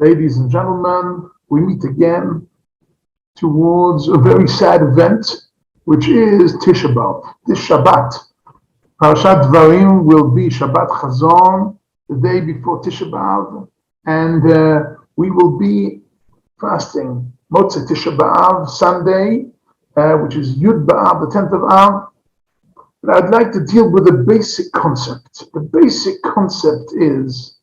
Ladies and gentlemen, we meet again towards a very sad event, which is Tisha B'Av, this Shabbat. Parashat Dvarim will be Shabbat Chazon, the day before Tisha B'Av, and we will be fasting Motzei Tisha B'Av, Sunday, which is Yud B'Av, the 10th of Av. But I'd like to deal with a basic concept. The basic concept is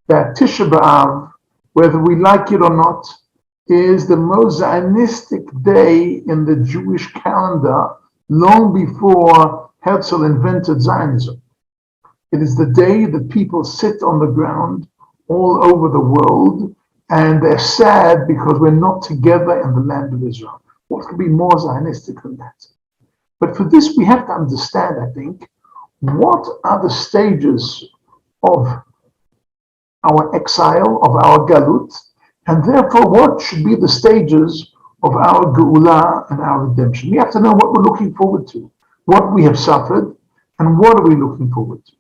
that Tisha B'Av, whether we like it or not, is the most Zionistic day in the Jewish calendar long before Herzl invented Zionism. It is the day that people sit on the ground all over the world and they're sad because we're not together in the land of Israel. What could be more Zionistic than that? But for this, we have to understand, I think, what are the stages of our exile, of our galut, and therefore what should be the stages of our geula and our redemption. We have to know what we're looking forward to, what we have suffered, and what are we looking forward to.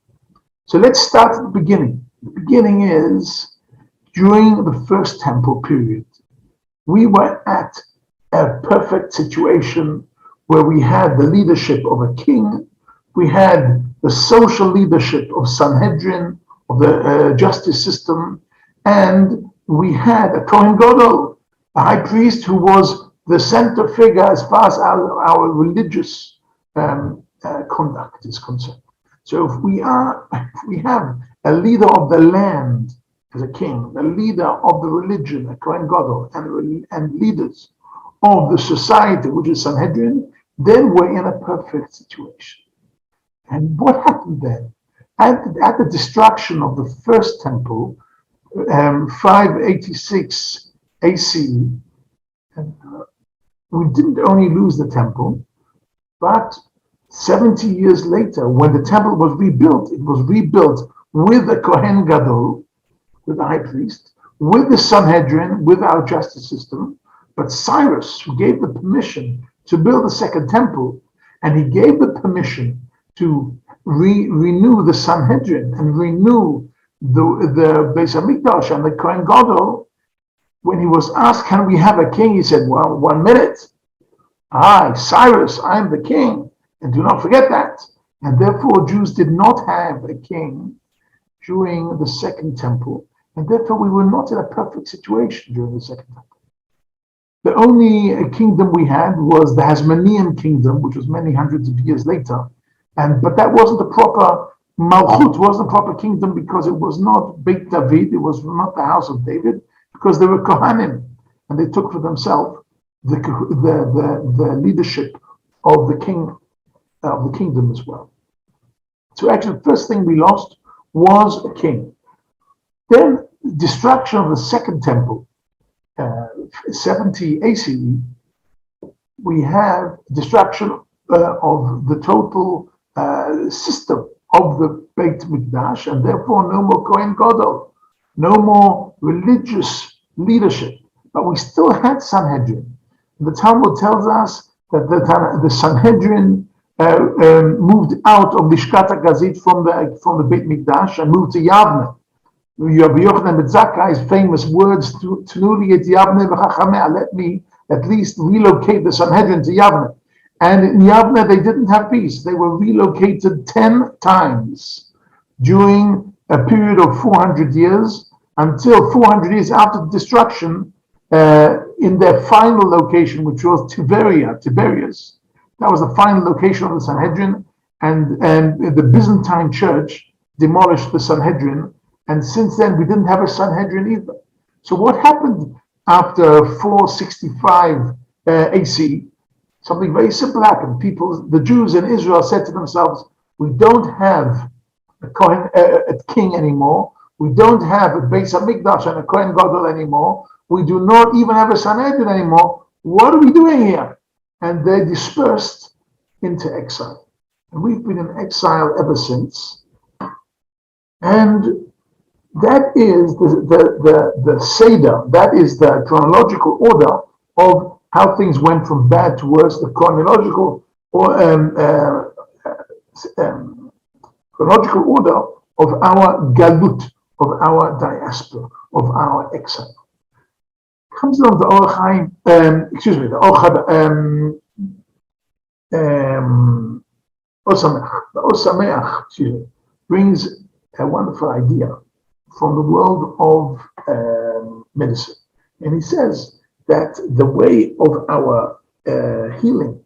So let's start at the beginning. The beginning is during the first temple period. We were at a perfect situation where we had the leadership of a king, we had the social leadership of Sanhedrin, of the justice system, and we had a Kohen Gadol, a high priest who was the center figure as far as our religious conduct is concerned. So if we have a leader of the land as a king, the leader of the religion, a Kohen Gadol, and leaders of the society, which is Sanhedrin, then we're in a perfect situation. And what happened then? At the destruction of the first temple, 586 AC, we didn't only lose the temple, but 70 years later, when the temple was rebuilt, it was rebuilt with the Kohen Gadol, with the high priest, with the Sanhedrin, with our justice system. But Cyrus, who gave the permission to build the second temple, and he gave the permission to renew the Sanhedrin and renew the Beis Hamikdash and the Kohen Gadol. When he was asked, "Can we have a king?" he said, "Well, 1 minute. I, Cyrus, I am the king, and do not forget that." And therefore, Jews did not have a king during the second temple, and therefore we were not in a perfect situation during the second temple. The only kingdom we had was the Hasmonean kingdom, which was many hundreds of years later. But that wasn't the proper Malchut, wasn't a proper kingdom because it was not Beit David, it was not the house of David, because they were Kohanim, and they took for themselves the leadership of the king of the kingdom as well. So actually, the first thing we lost was a king. Then destruction of the second temple, 70 ACE, we have destruction of the total system of the Beit Mikdash, and therefore no more Kohen Gadol, no more religious leadership. But we still had Sanhedrin. The Talmud tells us that the Sanhedrin moved out of Lishkat HaGazit from the Beit Mikdash and moved to Yavne. Rabbi Yochanan ben Zakkai's famous words, "Tnuli et Yavne v'chachamea," let me at least relocate the Sanhedrin to Yavne. And in Yavne, they didn't have peace. They were relocated 10 times during a period of 400 years, until 400 years after the destruction, in their final location, which was Tiberias. That was the final location of the Sanhedrin, and the Byzantine church demolished the Sanhedrin, and since then we didn't have a Sanhedrin either. So what happened after 465 AC? Something very simple happened. The Jews in Israel said to themselves, "We don't have a king anymore. We don't have a Beis Hamikdash and a Kohen Gadol anymore. We do not even have a Sanhedrin anymore. What are we doing here?" And they dispersed into exile. And we've been in exile ever since. And that is the Seder, that is the chronological order of how things went from bad to worse, the chronological order of our galut, of our diaspora. of our exile. Comes along the Or Chaim, the Or Sameach. The Or Sameach, brings a wonderful idea from the world of medicine. And he says that the way of our healing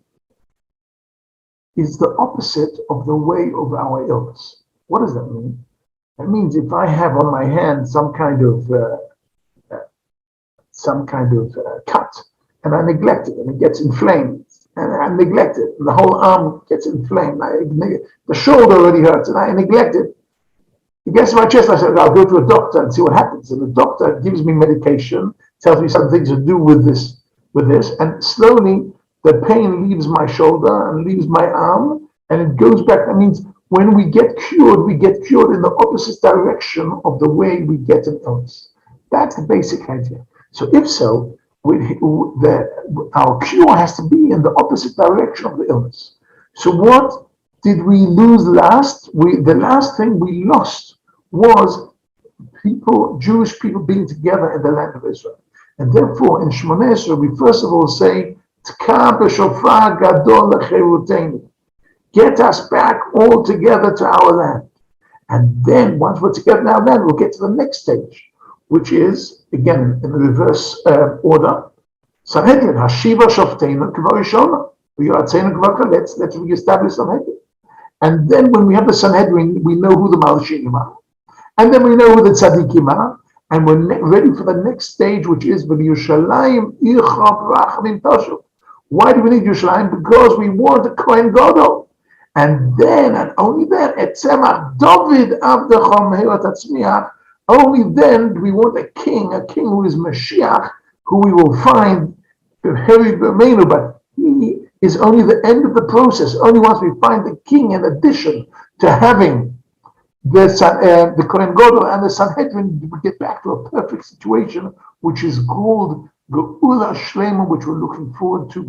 is the opposite of the way of our illness. What does that mean? That means if I have on my hand some kind of cut, and I neglect it, and it gets inflamed, and I neglect it, and the whole arm gets inflamed. The shoulder already hurts, and I neglect it. It gets to my chest. I said, I'll go to a doctor and see what happens. And the doctor gives me medication, tells me some things to do with this, and slowly the pain leaves my shoulder and leaves my arm, and it goes back. That means when we get cured in the opposite direction of the way we get an illness. That's the basic idea. So if so, our cure has to be in the opposite direction of the illness. So what did we lose last? The last thing we lost was Jewish people being together in the land of Israel. And therefore, in Shmoneh Esrei, we first of all say, Tka b'shofar gadol lecherutenu. Get us back all together to our land. And then, once we're together in our land, we'll get to the next stage, which is, again, in the reverse order, Sanhedrin, Hashiva Shofteinu K'vo Rishona, V'yotzenu K'vo Kaletz, let's reestablish Sanhedrin. And then when we have the Sanhedrin, we know who the Malashim are. And then we know who the Tzaddikim are. And we're ready for the next stage, which is V'Yushalayim Irchov Rachamim Toshuv. Why do we need Yerushalayim? Because we want a Kohen Gadol. And then, and only then, Etzemach David Avdechom Me'ot Atzmiach, only then do we want a king who is Mashiach, who we will find, but he is only the end of the process. Only once we find the king, in addition to having the Kohen Gadol and the Sanhedrin, we get back to a perfect situation, which is called Geula Shlema, which we're looking forward to.